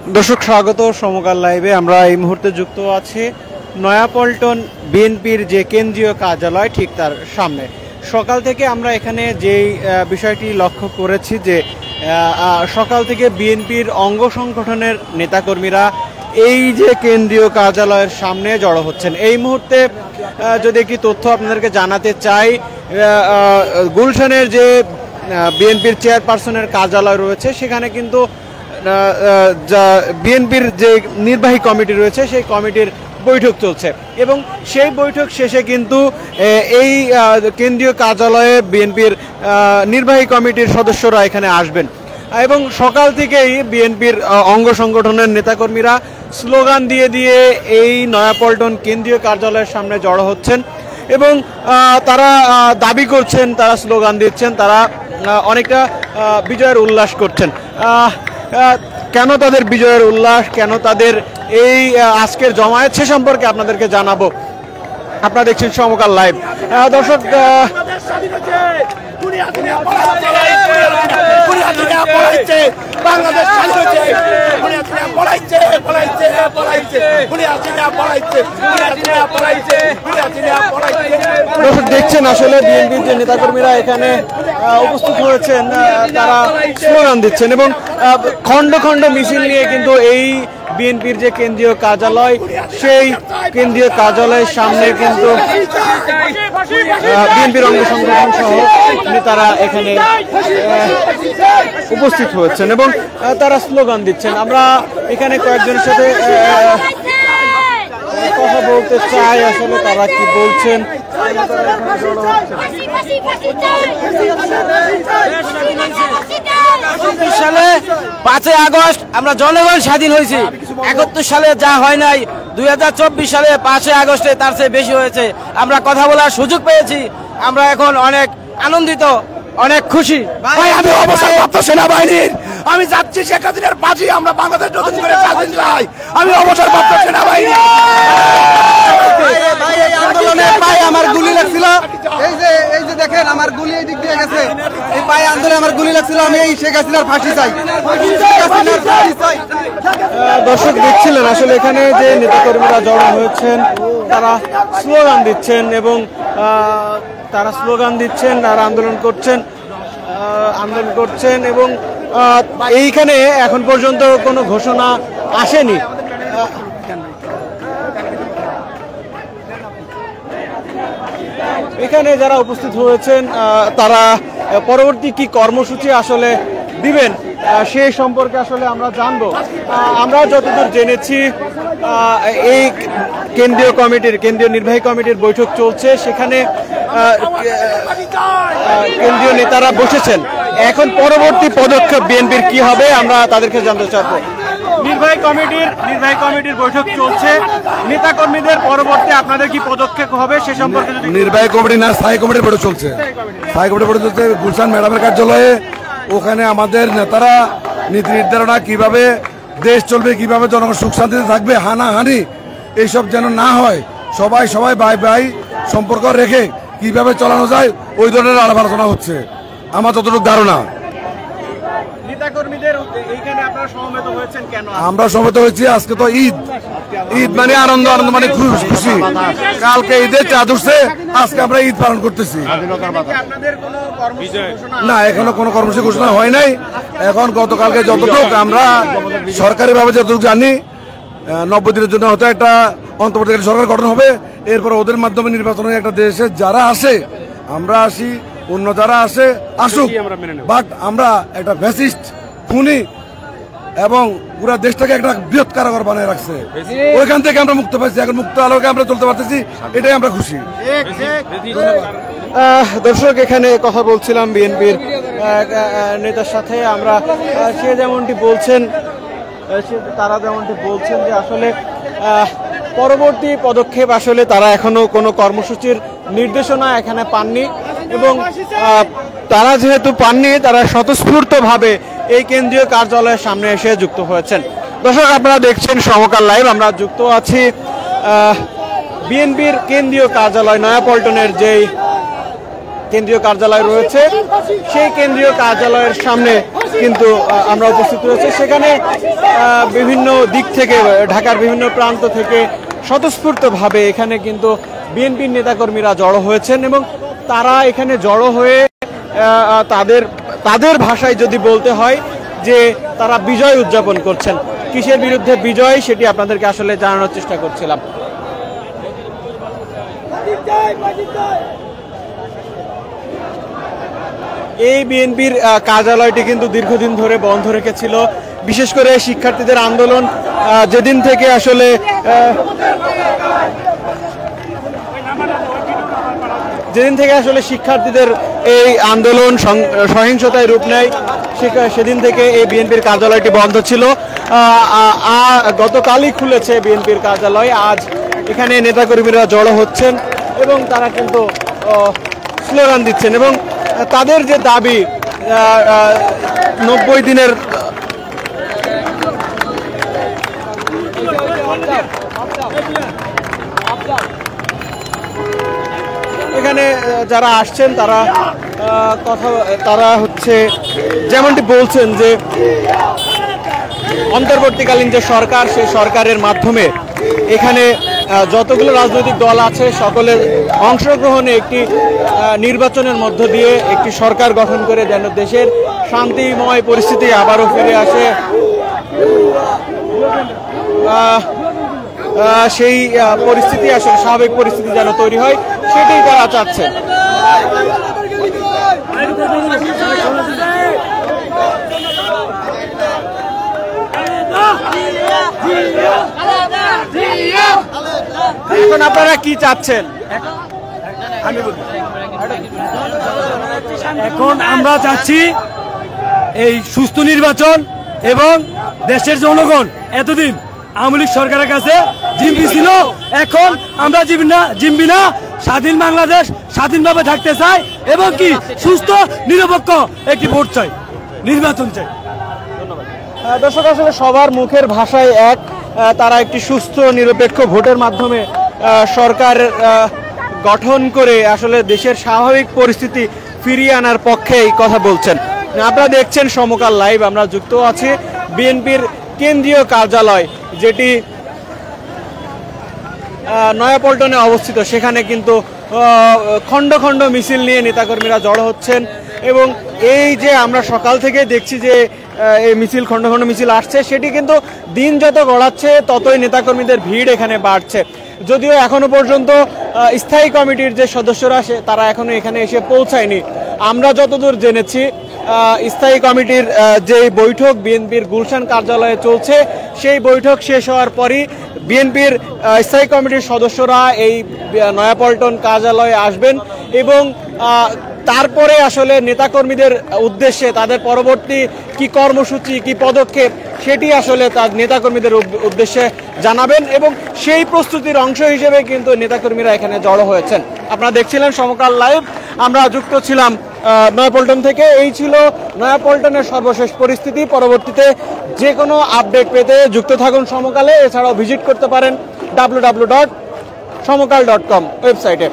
দর্শক স্বাগত সমকাল লাইভে। আমরা এই মুহূর্তে যুক্ত আছি নয়াপল্টন বিএনপির যে কেন্দ্রীয় কার্যালয় ঠিক তার সামনে। সকাল থেকে আমরা এখানে যেই বিষয়টি লক্ষ্য করেছি যে সকাল থেকে বিএনপির অঙ্গ সংগঠনের নেতাকর্মীরা এই যে কেন্দ্রীয় কার্যালয়ের সামনে জড়ো হচ্ছেন। এই মুহূর্তে যদি একটি তথ্য আপনাদেরকে জানাতে চাই, গুলশানের যে বিএনপির চেয়ারপারসনের কার্যালয় রয়েছে সেখানে কিন্তু বিএনপির যে নির্বাহী কমিটি রয়েছে সেই কমিটির বৈঠক চলছে এবং সেই বৈঠক শেষে কিন্তু এই কেন্দ্রীয় কার্যালয়ে বিএনপির নির্বাহী কমিটির সদস্যরা এখানে আসবেন এবং সকাল থেকেই বিএনপির অঙ্গ সংগঠনের নেতাকর্মীরা স্লোগান দিয়ে দিয়ে এই নয়াপল্টন কেন্দ্রীয় কার্যালয়ের সামনে জড়ো হচ্ছেন এবং তারা দাবি করছেন, তারা স্লোগান দিচ্ছেন, তারা অনেকটা বিজয়ের উল্লাস করছেন। কেন তাদের বিজয়ের উল্লাস, কেন তাদের এই আজকের জমায়েত, সে সম্পর্কে আপনাদেরকে জানাবো। আপনারা দেখছেন সমকাল লাইভ। দর্শক, দেখছেন আসলে বিএনপির যে নেতাকর্মীরা এখানে উপস্থিত হয়েছেন তারা স্লোগান দিচ্ছেন এবং খণ্ড খণ্ড মিছিল নিয়ে কিন্তু এই বিএনপির যে কেন্দ্রীয় কার্যালয় সেই কেন্দ্রীয় কার্যালয়ের সামনে কিন্তু বিএনপির অঙ্গ সংগঠন সহ নেতারা এখানে উপস্থিত হয়েছেন এবং তারা স্লোগান দিচ্ছেন। আমরা এখানে কয়েকজনের সাথে কথা বলতে চাই, আসলে তারা কি বলছেন। 5 আগস্ট আমরা জনগণ স্বাধীন হয়েছি। 71 সালে যা হয় নাই 2024 সালে 5 আগস্টে তার চেয়ে বেশি হয়েছে। আমরা কথা বলার সুযোগ পেয়েছি, আমরা এখন অনেক আনন্দিত, অনেক খুশি। ভাই, আমি অবসরপ্রাপ্ত সেনাবাহিনীর, আমি যাচ্ছি শেখ হাসিনার ফাঁসি, আমরা বাংলাদেশ নতুন করে স্বাধীন চাই। আমি অবসরপ্রাপ্ত সেনাবাহিনী। আমার গুলি লাগছিল, এই যে দেখেন আমার গুলি এই দিক দিয়ে গেছে, এই পায়ে আন্দোলনে আমার গুলি লাগছিল। আমি এই শেখ হাসিনার ফাঁসি চাই। দর্শক দেখছিলেন আসলে এখানে যে নেতাকর্মীরা জড়ো হয়েছেন তারা স্লোগান দিচ্ছেন এবং তারা স্লোগান দিচ্ছেন, তারা আন্দোলন করছেন এবং এইখানে এখন পর্যন্ত কোনো ঘোষণা আসেনি। এখানে যারা উপস্থিত হয়েছেন তারা পরবর্তী কি কর্মসূচি আসলে দিবেন সেই সম্পর্কে আসলে আমরা জানবো। আমরা যতদূর জেনেছি এই কেন্দ্রীয় নির্বাহী কমিটির বৈঠক চলছে, সেখানে কেন্দ্রীয় নেতারা বসেছেন। এখন পরবর্তী পদক্ষেপ বিএনপির কি হবে আমরা তাদেরকে জানতে চাইবো। নির্বাহী কমিটির বৈঠক চলছে, নেতাকর্মীদের পরবর্তী আপনাদের কি পদক্ষেপ হবে সে সম্পর্কে। নির্বাহী কমিটি না, স্থায়ী কমিটির বৈঠক চলছে। স্থায়ী কমিটির বৈঠক চলছে গুলশান ম্যাডামের কার্যালয়ে। ওখানে আমাদের নেতারা নীতি নির্ধারণা, কিভাবে দেশ চলবে, কিভাবে জনগণ সুখ শান্তিতে থাকবে, হানাহানি এইসব যেন না হয়, সবাই ভাই ভাই সম্পর্ক রেখে কিভাবে চালানো যায় ওই ধরনের আলাপ আলোচনা হচ্ছে আমার যতটুকু ধারণা। আমরা সমবেত হয়েছি, আজকে তো ঈদ মানে আনন্দ মানে খুশি। কালকে ঈদের চাঁদ উঠছে, আজকে আমরা ঈদ পালন করতেছি। না, এখনো কোনো কর্মসূচি ঘোষণা হয় নাই। এখন গতকালকে যতটুকু আমরা সরকারি ভাবে যতটুকু জানি, 90 দিনের জন্য হয়তো একটা অন্তর্বর্তীকালীন সরকার গঠন হবে। এরপর ওদের মাধ্যমে নির্বাচনের একটা দেশে যারা আসে, আমরা আসি, অন্য যারা আসে আসুক, বাট আমরা একটা ফ্যাসিস্ট, খুনি এবং পুরো দেশটাকে একটা বৃহৎ কারাগার বানিয়ে রাখছে, ওইখান থেকে আমরা মুক্ত পাইছি। এখন মুক্ত আলোকে আমরা চলতে পারতেছি, এটাই আমরা খুশি। দর্শক, এখানে কথা বলছিলাম বিএনপির নেতার সাথে। আমরা তারা যেমনটি বলছেন যে আসলে পরবর্তী পদক্ষেপ আসলে তারা এখনো কোনো কর্মসূচির নির্দেশনা এখানে পাননি এবং তারা যেহেতু পাননি, তারা স্বতঃস্ফূর্তভাবে এই কেন্দ্রীয় কার্যালয়ের সামনে এসে যুক্ত হয়েছেন। দর্শক, আপনারা দেখছেন সমকাল লাইভ। আমরা যুক্ত আছি বিএনপির কেন্দ্রীয় কার্যালয় নয়াপল্টনের যেই কেন্দ্রীয় কার্যালয় রয়েছে, সেই কেন্দ্রীয় কার্যালয়ের সামনে কিন্তু আমরা উপস্থিত রয়েছে। সেখানে বিভিন্ন দিক থেকে, ঢাকার বিভিন্ন প্রান্ত থেকে স্বতঃস্ফূর্তভাবে এখানে কিন্তু বিএনপির নেতাকর্মীরা জড়ো হয়েছেন এবং তারা এখানে জড়ো হয়ে তাদের ভাষায় যদি বলতে হয় যে তারা বিজয় উদযাপন করছেন। কিসের বিরুদ্ধে বিজয় সেটি আপনাদেরকে আসলে জানানোর চেষ্টা করছিলাম। এই বিএনপির কার্যালয়টি কিন্তু দীর্ঘদিন ধরে বন্ধ রেখেছিল, বিশেষ করে শিক্ষার্থীদের আন্দোলন যেদিন থেকে আসলে শিক্ষার্থীদের এই আন্দোলন সহিংসতায় রূপ নেয়, সেদিন থেকে এই বিএনপির কার্যালয়টি বন্ধ ছিল। গতকালই খুলেছে বিএনপির কার্যালয়। আজ এখানে নেতাকর্মীরা জড়ো হচ্ছেন এবং তারা কিন্তু স্লোগান দিচ্ছেন এবং তাদের যে দাবি 90 দিনের এখানে যারা আসছেন তারা হচ্ছে যেমনটি বলছেন যে অন্তর্বর্তীকালীন যে সরকার, সেই সরকারের মাধ্যমে এখানে যতগুলো রাজনৈতিক দল আছে সকলের অংশগ্রহণে একটি নির্বাচনের মধ্য দিয়ে একটি সরকার গঠন করে যেন দেশের শান্তিময় পরিস্থিতি আবারও ফিরে আসে, সেই পরিস্থিতি আসলে স্বাভাবিক পরিস্থিতি যেন তৈরি হয়, সেটাই তারা চাচ্ছেন। এখন আপনারা কি চাচ্ছেন? এখন আমরা চাচ্ছি এই সুস্থ নির্বাচন এবং দেশের জনগণ এতদিন আওয়ামী লীগ সরকারের কাছে জিম্মি ছিল, এখন আমরা জিম্মি না, স্বাধীন বাংলাদেশ স্বাধীনভাবে থাকতে চাই এবং কি সুস্থ নিরপেক্ষ একটি ভোট চাই, নির্বাচন চাই। দর্শক, আসলে সবার মুখের ভাষায় এক, তারা একটি সুস্থ নিরপেক্ষ ভোটের মাধ্যমে সরকার গঠন করে আসলে দেশের স্বাভাবিক পরিস্থিতি ফিরিয়ে আনার পক্ষে এই কথা বলছেন। আপনারা দেখছেন সমকাল লাইভ, আমরা যুক্ত আছি বিএনপির কেন্দ্রীয় কার্যালয় যেটি নয়াপল্টনে অবস্থিত। সেখানে কিন্তু খণ্ড খণ্ড মিছিল নিয়ে নেতাকর্মীরা জড়ো হচ্ছেন এবং এই যে আমরা সকাল থেকে দেখছি যে এই মিছিল, খণ্ড খণ্ড মিছিল আসছে, সেটি কিন্তু দিন যত গড়াচ্ছে ততই নেতাকর্মীদের ভিড় এখানে বাড়ছে। যদিও এখনো পর্যন্ত স্থায়ী কমিটির যে সদস্যরা তারা এখনো এখানে এসে পৌঁছায়নি। আমরা যতদূর জেনেছি স্থায়ী কমিটির যে বৈঠক বিএনপির গুলশান কার্যালয়ে চলছে, সেই বৈঠক শেষ হওয়ার পরই বিএনপির স্থায়ী কমিটির সদস্যরা এই নয়াপল্টন কার্যালয়ে আসবেন এবং তারপরে আসলে নেতাকর্মীদের উদ্দেশ্যে তাদের পরবর্তী কি কর্মসূচি, কি পদক্ষেপ, সেটি আসলে তার নেতাকর্মীদের উদ্দেশ্যে জানাবেন এবং সেই প্রস্তুতির অংশ হিসেবে কিন্তু নেতাকর্মীরা এখানে জড়ো হয়েছেন। আপনারা দেখছিলেন সমকাল লাইভ, আমরা যুক্ত ছিলাম নয়াপল্টন থেকে। এই ছিল নয়াপল্টনের সর্বশেষ পরিস্থিতি। পরবর্তীতে যে কোনো আপডেট পেতে যুক্ত থাকুন সমকালে। এছাড়াও ভিজিট করতে পারেন www.সমকাল.com ওয়েবসাইটে।